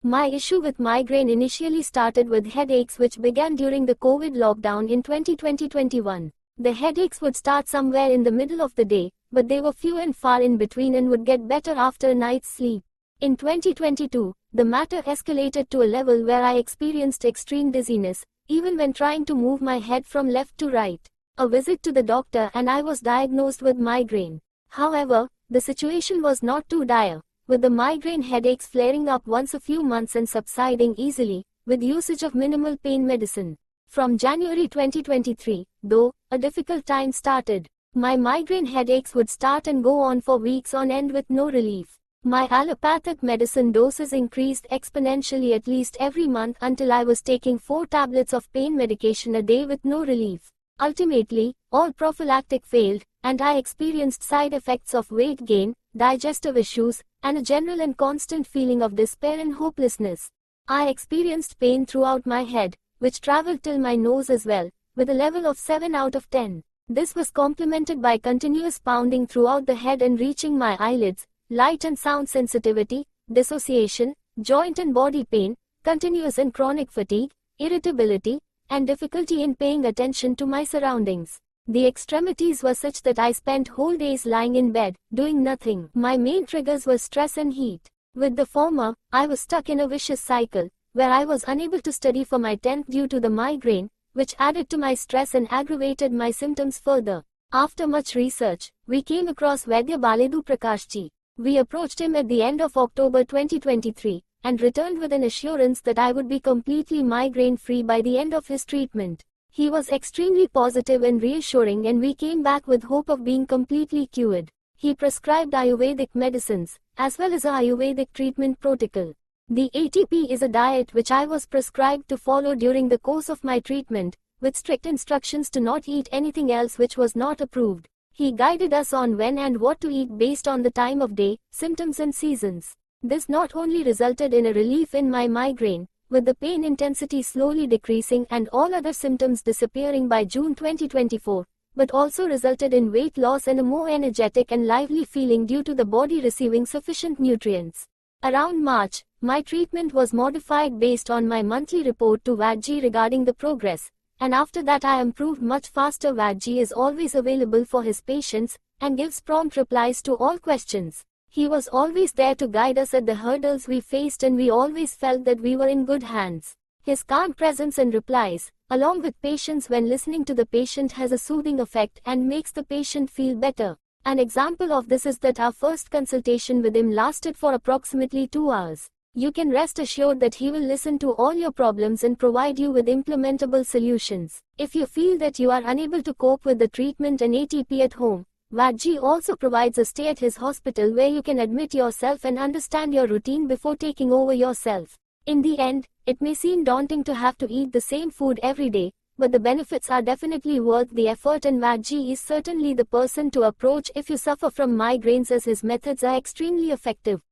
My issue with migraine initially started with headaches which began during the COVID lockdown in 2020-21. The headaches would start somewhere in the middle of the day, but they were few and far in between and would get better after a night's sleep. In 2022, the matter escalated to a level where I experienced extreme dizziness, even when trying to move my head from left to right. A visit to the doctor and I was diagnosed with migraine. However, the situation was not too dire, with the migraine headaches flaring up once a few months and subsiding easily, with usage of minimal pain medicine. From January 2023, though, a difficult time started. My migraine headaches would start and go on for weeks on end with no relief. My allopathic medicine doses increased exponentially at least every month until I was taking 4 tablets of pain medication a day with no relief. Ultimately, all prophylactic failed, and I experienced side effects of weight gain, digestive issues, and a general and constant feeling of despair and hopelessness. I experienced pain throughout my head, which traveled till my nose as well, with a level of 7 out of 10. This was complemented by continuous pounding throughout the head and reaching my eyelids, light and sound sensitivity, dissociation, joint and body pain, continuous and chronic fatigue, irritability, and difficulty in paying attention to my surroundings. The extremities were such that I spent whole days lying in bed, doing nothing. My main triggers were stress and heat. With the former, I was stuck in a vicious cycle, where I was unable to study for my 10th due to the migraine, which added to my stress and aggravated my symptoms further. After much research, we came across Vaidya Baledu Prakashji. We approached him at the end of October 2023, and returned with an assurance that I would be completely migraine-free by the end of his treatment. He was extremely positive and reassuring, and we came back with hope of being completely cured. He prescribed Ayurvedic medicines, as well as a Ayurvedic treatment protocol. The ATP is a diet which I was prescribed to follow during the course of my treatment, with strict instructions to not eat anything else which was not approved. He guided us on when and what to eat based on the time of day, symptoms and seasons. This not only resulted in a relief in my migraine, with the pain intensity slowly decreasing and all other symptoms disappearing by June 2024, but also resulted in weight loss and a more energetic and lively feeling due to the body receiving sufficient nutrients. Around March, my treatment was modified based on my monthly report to Vaidji regarding the progress, and after that I improved much faster. Vaidji is always available for his patients, and gives prompt replies to all questions. He was always there to guide us at the hurdles we faced, and we always felt that we were in good hands. His calm presence and replies, along with patience when listening to the patient, has a soothing effect and makes the patient feel better. An example of this is that our first consultation with him lasted for approximately 2 hours. You can rest assured that he will listen to all your problems and provide you with implementable solutions. If you feel that you are unable to cope with the treatment and ATP at home, Vaidji also provides a stay at his hospital where you can admit yourself and understand your routine before taking over yourself. In the end, it may seem daunting to have to eat the same food every day, but the benefits are definitely worth the effort, and Vaidji is certainly the person to approach if you suffer from migraines, as his methods are extremely effective.